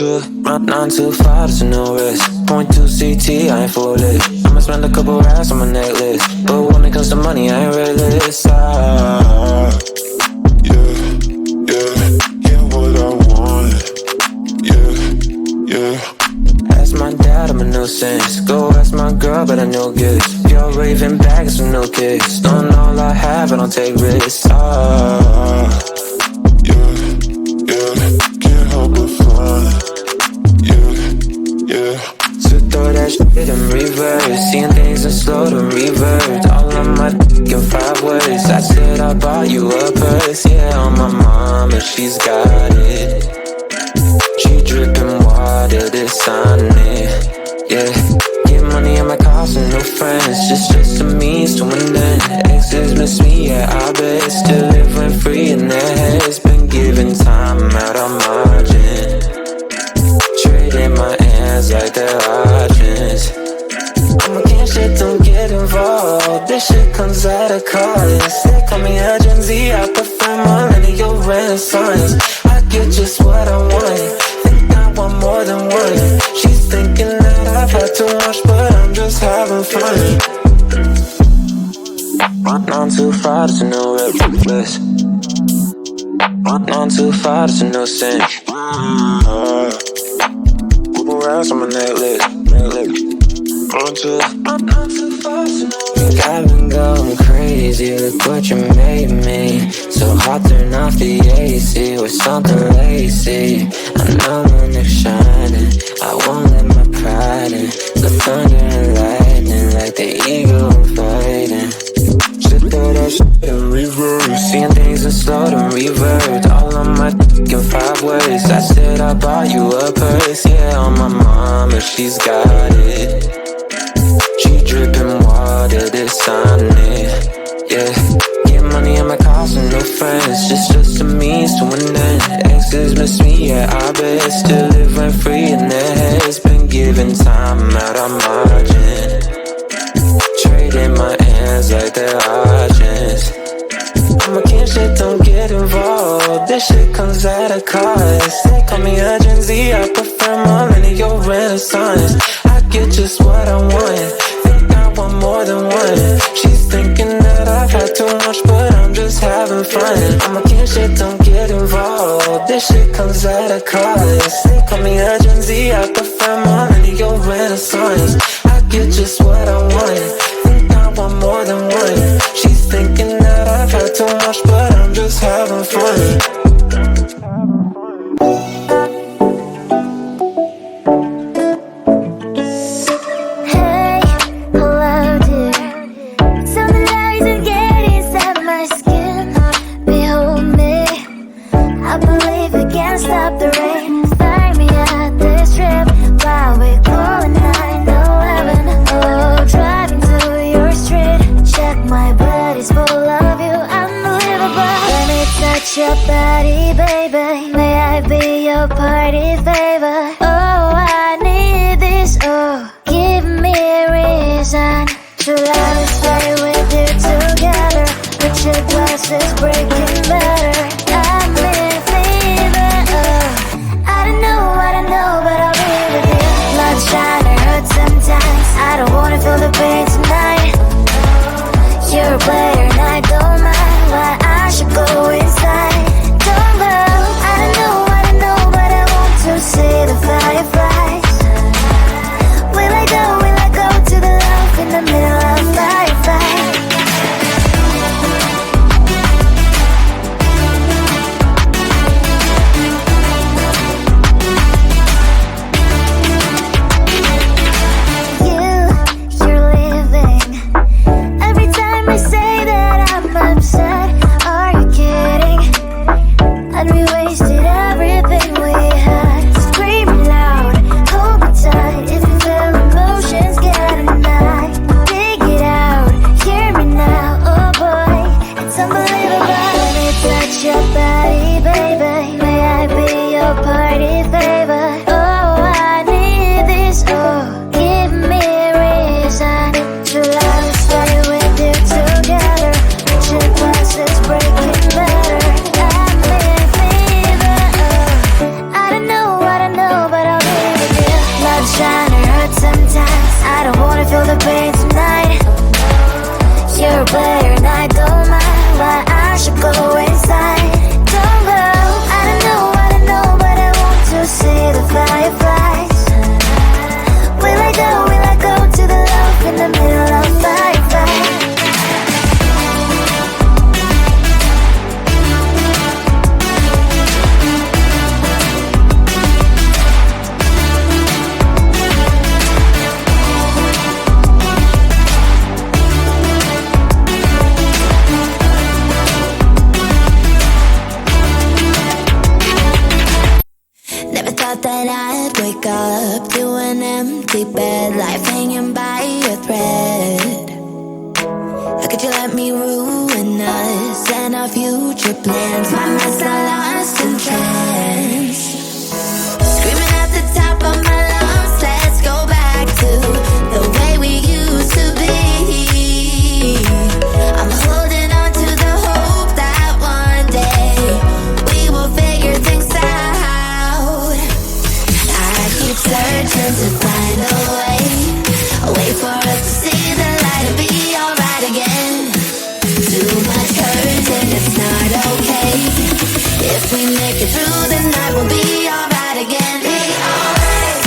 Run too far, there's no risk. Point 2 CT, I ain't foolish. I'ma spend a couple racks on my necklace, but when it comes to money, I ain't realist. Yeah, what I want. Yeah. Ask my dad, I'm a nuisance. Go ask my girl, but I know gifts. You're raving bags with no kicks. Don't know all I have, I don't take risks. Can't help but fun. Yeah. So throw that shit in reverse. Seeing things in slow to revert. All on my dick in 5 words. I said I bought you a purse. Yeah, on my mama, she's got it. She dripping water, this on it. Yeah, get money in my cost and no friends. Just a means to an end. Exes miss me, yeah, I bet. Still live rent free in their heads. Been giving time out on margin. Trading my hands like they're options. I'm against shit, don't get involved. This shit comes at a cost. They call me a Gen Z, I prefer millennial renaissance. I get just what I want. Think I want more than one. She's thinking that I've had too much, but I'm just having fun. Run on too far, there's no reckless. Run on too far, there's no sense. Racks on my necklace. Run too far, there's no. Think I've been going crazy, look what you made me. So hot, turn off the AC with something lacy. I know when they're shining, I won't let my pride in. The thunder and lightning like the eagle I'm fighting. Should throw that shit in reverse. Seeing things in slow to revert. All on my dick in 5 words. I said I bought you a purse. Yeah, on my mama, she's got it. She dripping water, this on it. Yeah, get money in my cost and no friends. Just a means to an end. Exes miss me, yeah, I bet. Still live rent free in their heads. Been giving time out on margin. Trading my hands like they're options. I'm against shit, don't get involved. This shit comes at a cost. They call me a Gen Z, I prefer millennial renaissance. I get just what I want. Think I want more than one. She's thinking that I've had too much, but I'm just having fun. I'm against shit, don't get involved. This shit comes at a cost. They call me a Gen Z, I prefer millennial renaissance. I get just what I want. Think I want more than one. She's thinking that I've had too much, but I'm just having fun. Stop the rain, find me at this strip while we're calling 911. Oh, driving to your street, check my body's full of you, unbelievable. Let me touch your body. be tonight. You're a player and I don't mind why I should go inside. Don't go, I don't know, but I want to see the fireflies. Will I go to the love in the middle of fireflies? That I'd wake up to an empty bed, life hanging by a thread. How could you let me ruin us and our future plans? My mind's not lost in trance, screaming at the top of my lungs. Let's go back to the way we used to be. I'm holding on to the hope that one day we will figure things out. Searching to find a way for us to see the light and be alright again. Too much hurt and it's not okay. If we make it through the night, we'll be alright again. Be alright.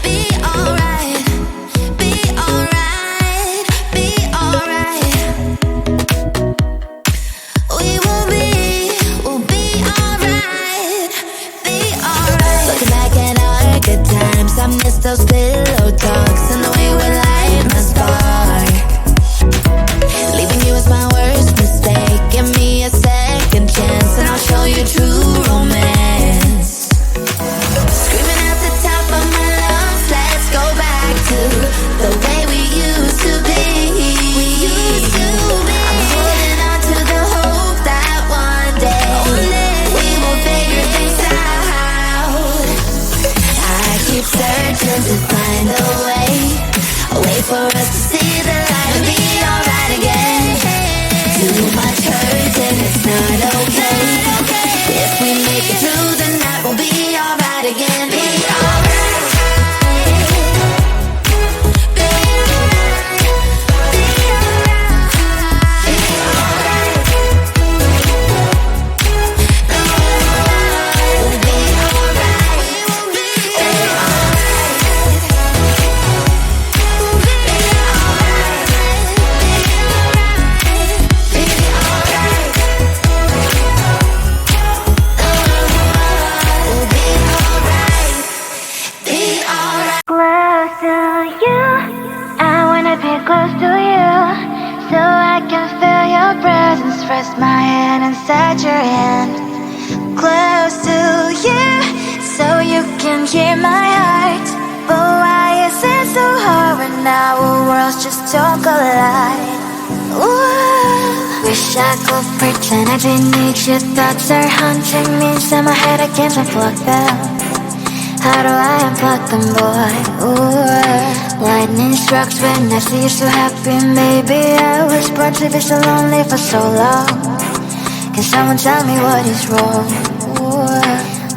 Be alright. We'll be alright. Be alright. Those pillow talks and the way we light my spark. Leaving you was my worst mistake. Give me a second chance and I'll show you true romance. Screaming at the top of my lungs, let's go back to the way we used to be. We used to be. I'm holding on to the hope that one day we will figure things out. I keep searching to find a way for us to see the light and be alright again. Too much hurt and it's not okay. If we make it through the night, we'll be alright again. Be alright. Be alright. Be alright. Be alright. We'll be alright. We'll be alright. Close to you, so I can feel your presence. Rest my hand inside your hand. Close to you, so you can hear my heart. But why is it so hard when our worlds just don't collide? Ooh, wish I could pretend I didn't need you. Thoughts are haunting me inside my head. I can't unplug them. How do I unplug them, boy? Ooh, lightning strikes when I see you so happy. Maybe I was born to be so lonely for so long. Can someone tell me what is wrong? Ooh,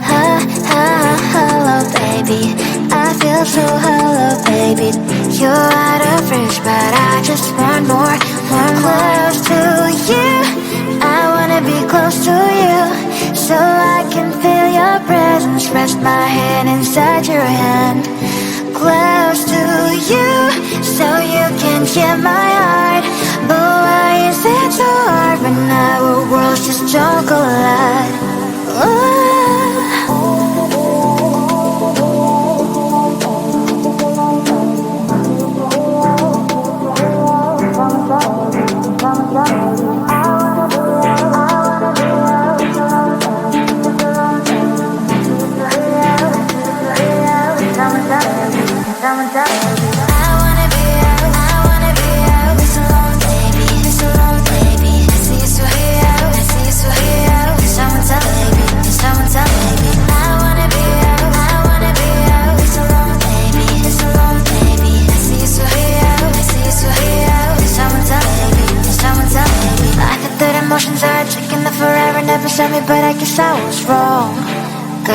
hello, baby. I feel so hollow, baby. You're out of reach, but I just want more. Close to you, I wanna be close to you, so I can feel your presence. Rest my hand inside your hand. Close to you, so you can hear my heart. But why is it so hard when our worlds just don't collide? Ooh.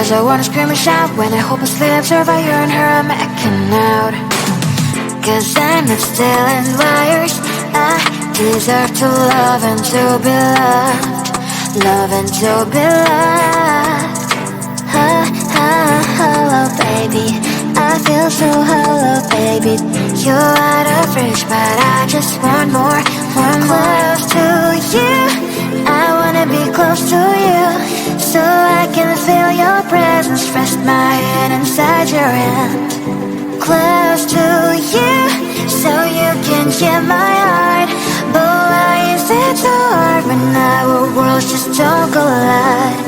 Cause I wanna scream and shout when I hope it slips over you and her I'm acting out. Cause I'm not stealing wires. I deserve to love and to be loved. Love and to be loved. Hello baby, I feel so hollow baby. You're out of reach but I just want more. Close to you, I wanna be close to you, so I can feel your presence. Rest my hand inside your hand. Close to you, so you can hear my heart. But why is it so hard when our worlds just don't collide?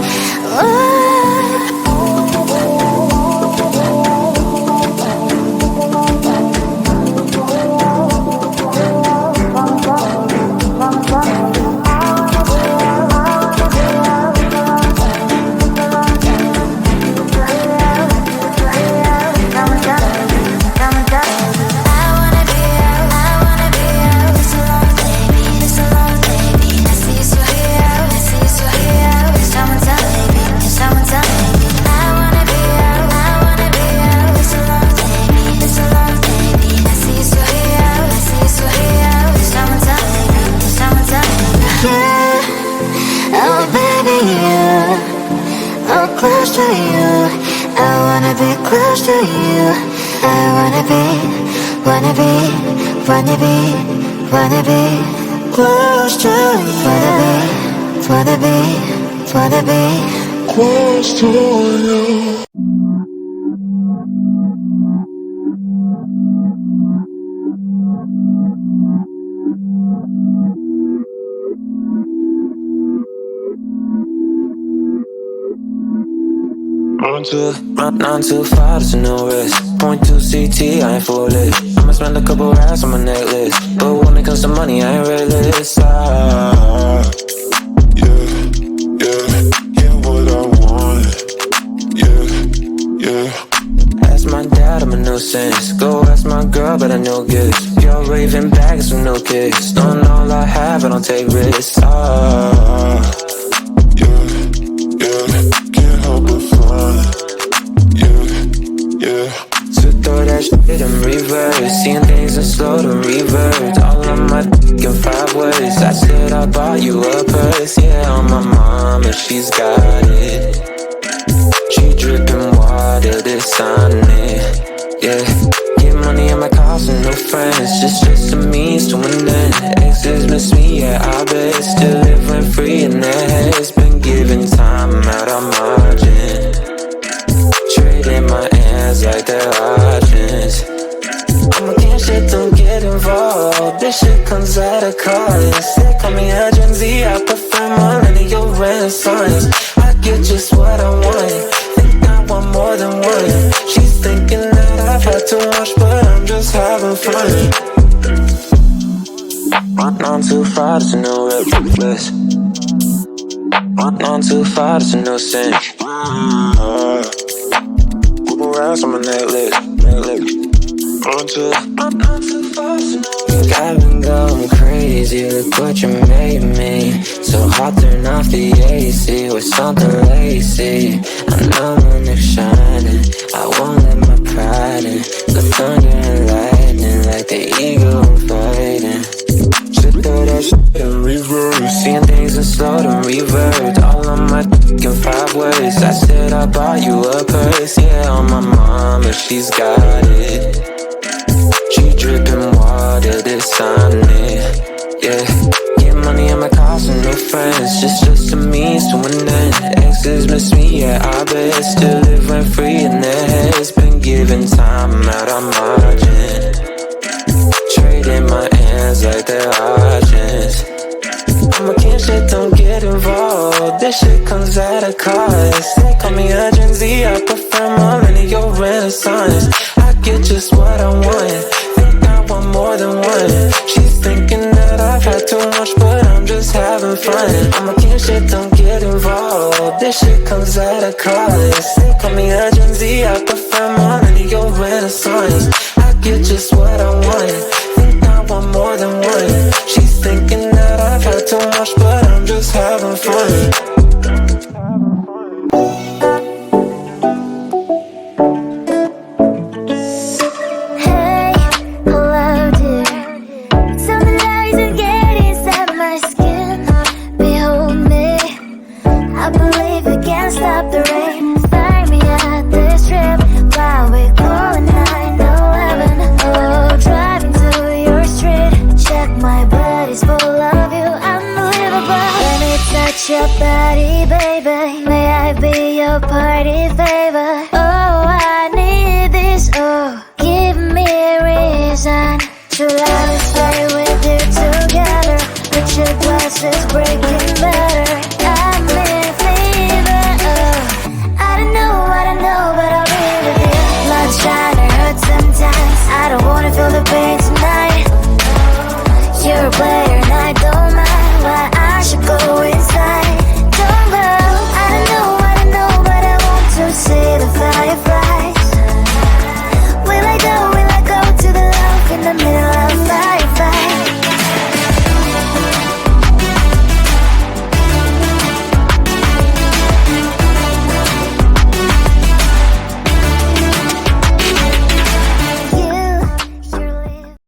Close to you, I wanna be close to you. I wanna be close to you. Wanna be close to you. Run too far, there's no risk. Point to CT, I ain't foolish. I'ma spend a couple racks on my necklace, but when it comes to money, I ain't realist. Yeah, what I want. Yeah. Ask my dad, I'm a nuisance. Go ask my girl, but I know gifts. You're raving bags with no kicks. Don't all I have, I don't take risks. Shit in reverse, seeing things in slow to revert. All of my in 5 words. I said I bought you a purse, yeah, on my mom, and she's got it. She dripping water, this on it, yeah. Get money on my cost and no friends, just a means to an end. Exes miss me, yeah, I bet. Still living free in their heads. Been giving time out of margin, trading my hands like they're options. I'm against shit, don't get involved. This shit comes at a cost. They call me a Gen Z, I prefer millennial renaissance. I get just what I want, think I want more than one. She's thinking that I've had too much, but I'm just having fun. Run on too far, there's no reckless. Run on too far, there's no sin. Around on my necklace. Run too far, I've been going crazy, look what you made me. So hot, turn off the AC with something lacy. I know when they're shining, I won't let my pride in. The thunder and lightning, like the eagle fighting. Should throw that shit in reverse, seeing things in slow to revert. All of my in 5 words. I said I bought you a purse, yeah, on my mom, and she's got it. She dripping water, this on it, yeah. Get money on my cost and no friends, just a means to an end. Exes miss me, yeah, I bet. Still living free in their heads. Been giving time out of margin, trading my hands like they're options. I'm against shit, don't get involved. This shit comes at a cost. They call me a Gen Z, I prefer millennial renaissance. I get just what I want, think I want more than one. She's thinking that I've had too much, but I'm just having fun. I'm against shit, don't get involved. This shit comes at a cost. They call me a Gen Z, I prefer millennial renaissance. I get just what I want, think I want more than one. She's thinking that I've had too much, but I'm just having fun. your body, baby. May I be your party favor?